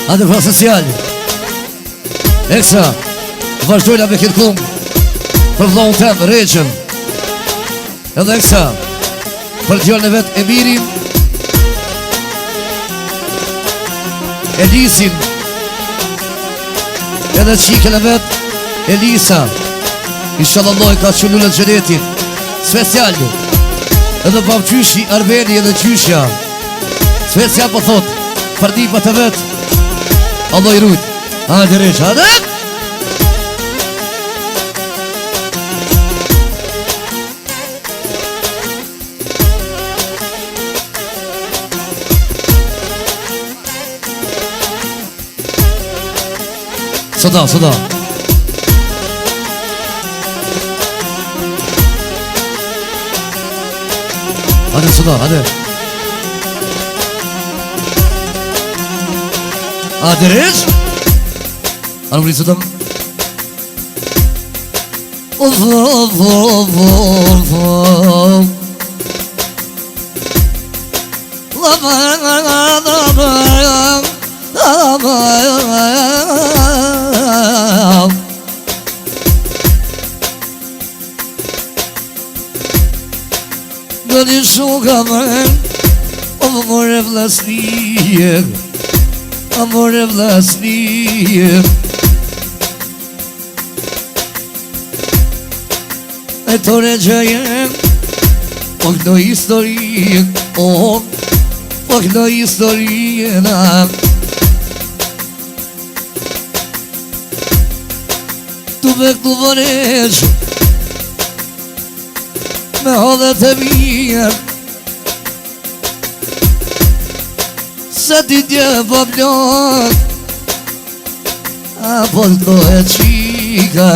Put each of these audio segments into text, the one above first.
Ate fra social Ekstra Vazhdojna me këtë kumë Për vlohën temë, reqën Edhe ekstra Për djallën e vetë Emirin Elisin Edhe qikën e vetë Elisa Inshallah Allah ka që lullët gjenetin Special Edhe pavqyshi Arbeni edhe qyshja Special po thot Për një për të vetë Allah i rujt Hajde req, hajde Sada, sada Hadi sada, hadi Hadi reç Hanım burayı sada Of of of of of Gëni shukamen Amore vlasnije Amore vlasnije E tore që jem Po këto historie Po këto historie na Tu me këtu vëreq Me hodhet e mirë Se ti tje po plot Apo këto e qika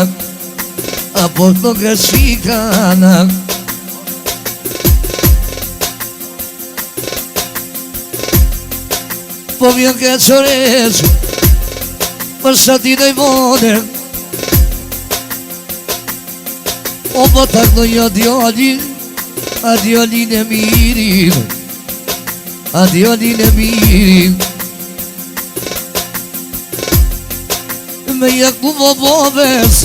Apo këto ke qika Po vjen ke qoreq Për shatin e modern O po taknoj a djallin A djallin e mirin A djallin e mirin Me jaktu më boves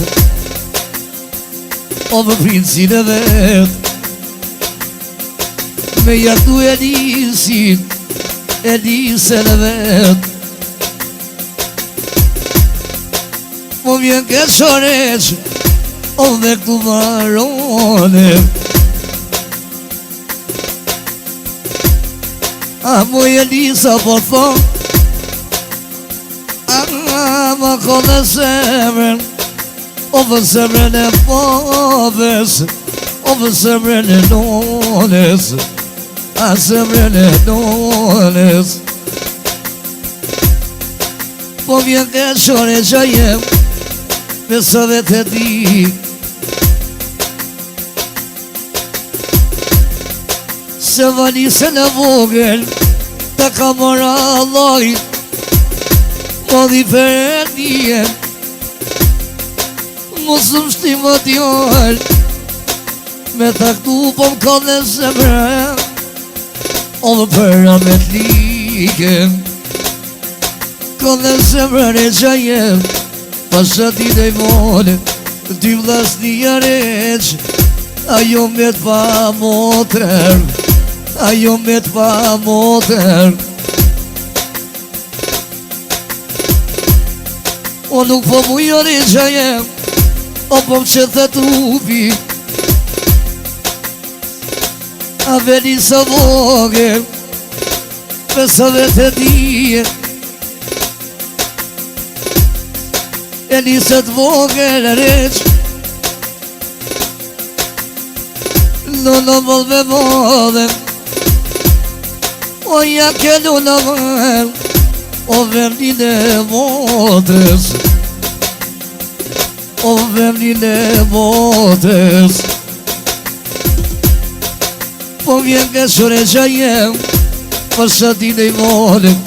O më princin e vet Me jaktu Elisin Elisen e vet Po vjen ke qoreq O dhe këtu marone A mu Elisa po thon A ma kone semren O vë semren e poves O vë semren e nones A semren e nones Po vjen ke qore që jem Me së vetë e di Se valisën e vogël Ta ka mora Allah Po di përëndije Musëm shtima t'jall Me ta këtu po m'ka dhe zemre O dhe përra me t'like Ka dhe zemre re që jem Pashatin e mone Ty vlas një req Ajo me t'pa motër Ajo me t'pa motër O nuk po mu jori që jem O po më që të trupi A veli së vogër Pesove të dije Elisët vogër req Luna vol me modem O ja ke luna vol O vemnin e motrës O vemnin e motrës Po vjen ke shure që jem Për shatin e molem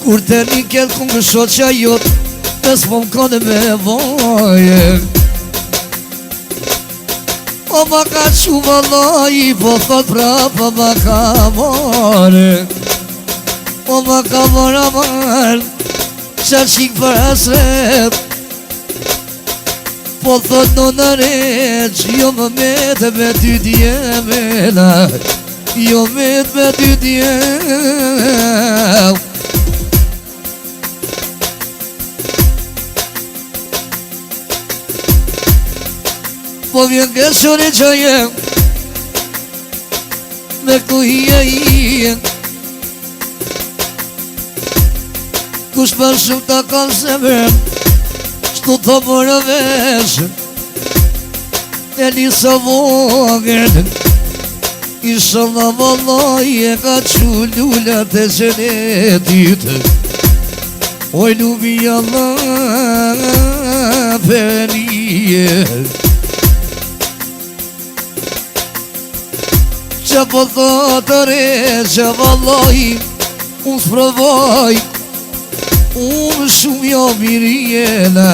Kur të një këtë këngë shoqa jot Pes po më kone me voje O ma ka që vallaj Po thot prapa ma ka more O më ka mora marë qa qik për hasret Po thot në nëreq Jo më metë me ty djemena Jo metë me ty djem Po vjen këshore që jem Me këtu hija hija Kush për shumë ta kanë se mërë Shtu të mërë veshë E njësa vogër Isha nga vallaj e ka që lullat e gjenetit Oj lubi Allah për një Që po thotë reqë vallaj Unë s'provoj Unë shumë jo mirjena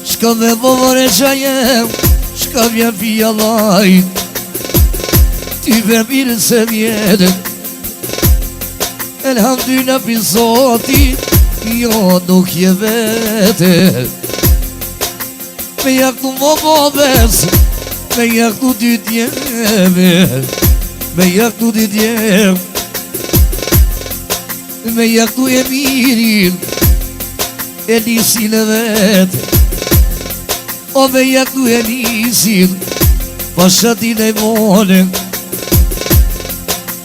Shka me vëvore që jem Shka vjen pia laj Ty ve mirë se vjetë Elhamdulillah për zoti Jo nuk je vete Me jak tu më bëbes Me jak tu dy djeme Me jak tu dy djem Me jak tu e mirin E lisin e vetë O me jak tu e lisin Pashatin e mone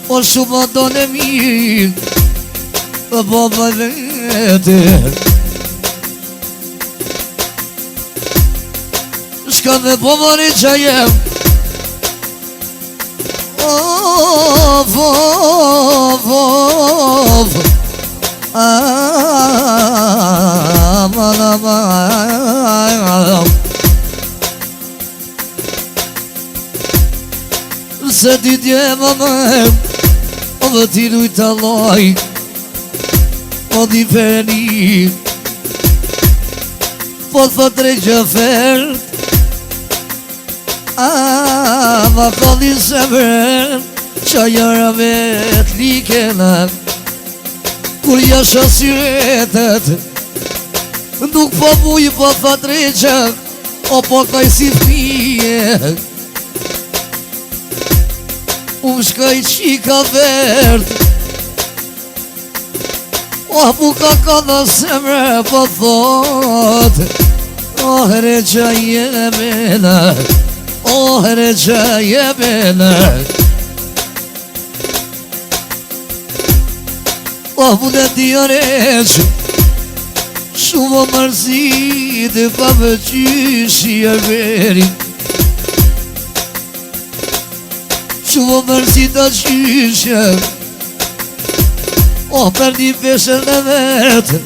O shumë adon e mirin Dhe baba vete Shka dhe baba në që jem Of, of, of Aman, aman Se ti djem aman O dhe ti lujta loj O di feni Po thot reqë fert Ma kodin se mërën Qa jara vet likena Kur jasha syretet Nuk po muj po thot reqë O po kaj si fije Shkaj qika vert O buka ka dhe semre po thot Oh reqa jemena Oh reqa jemena Oh mune t'ja req Shumë mërzit e pa më qyshi e veri Shumë mërzit a qyshe O për një peshe në vetë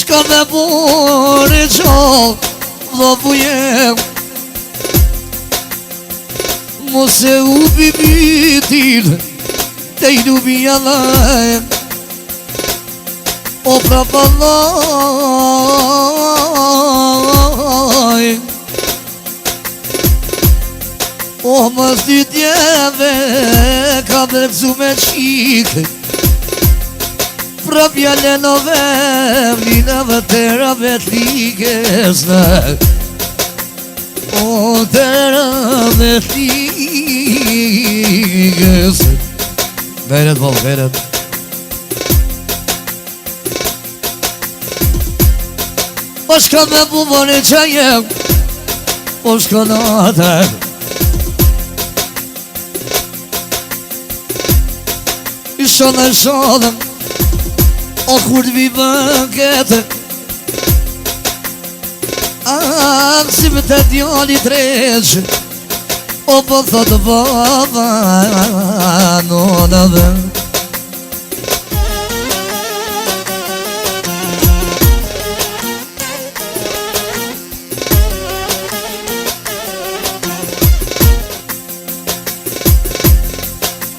Shka me bore qo Dha pujem Mose u bibitin Te i lubi jalajem O prapallaj O mës dy djeve Ka bërgzu me qikë Prapja le në vem Nina vëtera vetlikesna O tera vetlikesna Veret bol, veret O shka me bubone që jem O shka në atër Isha në shodëm O kur t'vi bënket Si më të djali treq O po thotë baba Nona dhe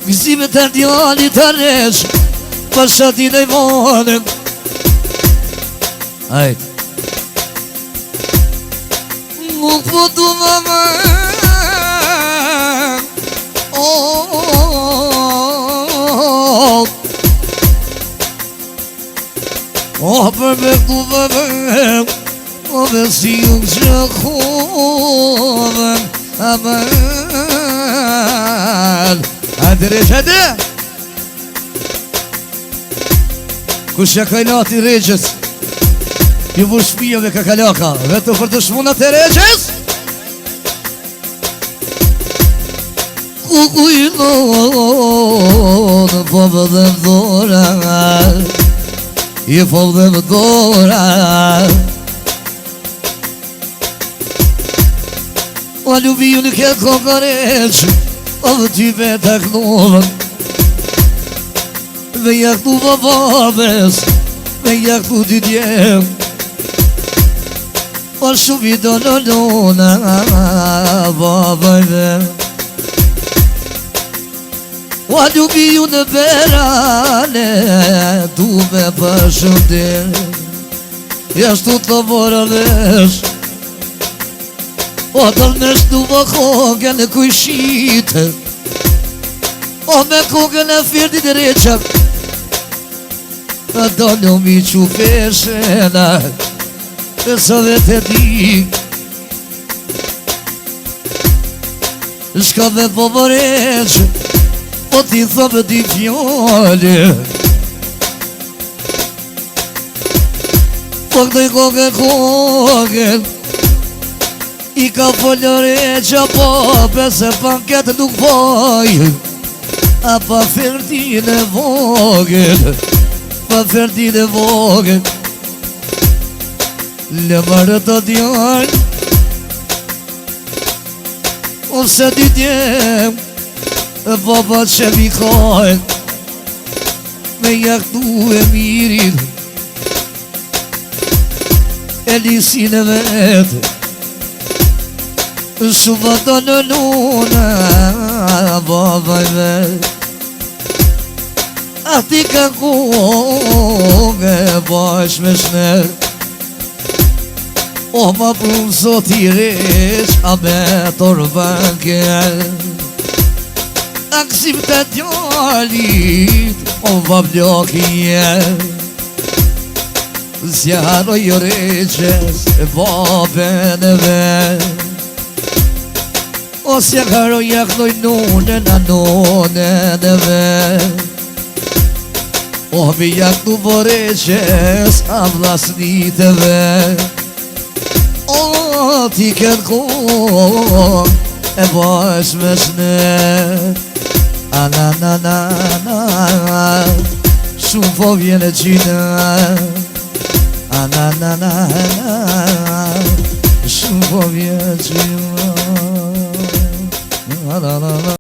Gëzime të djali të req Pashatin e monën Ajt Nuk po du më këtu vëmëm O dhe si unë që kovën Aman Hajde Regjede Kush ja kajlati Regjës Ju vë shpijave ka kalaka Vetë për të shmunat e Regjës Ku i lonë Po dhe mdora I po dhe mdora O ljubi unë ke kokoreq O dhe ty veta kënovën Dhe jaktu babes Dhe jaktu dy djem O shumë I do në lona Babajve O ljubi unë berane Du me përshëndir Jashtu të borëlesh O dërnesh du më kongën e kujshite O me kongën e firdit e reqëm A do në mi që feshena E së vete di Shka dhe po më reqë O ti thëmë di fjole Po këtoj kongën I ka folore që po Pese panket nuk poj A pa ferdin e vogën Pa ferdin e vogën Le marë të djarë Ose dy djem E baba që mi kajnë Me jaktu e mirin E lisin e vetë Shumë të në luna Babajve A ti ka kongë Bash me shner O ma prumë sot I req A me torbanke A kësim të djallit O ma blokje Zjaroj reqes E babën e vetë O se karo jaknoj nunën a nunën e vet O mi jaknu boreqes a vlasnit e vet O ti ken kong e bash me shnet A na na na na Shumë po vjen e gjina A na na na na Shumë po vjen e gjina La la la la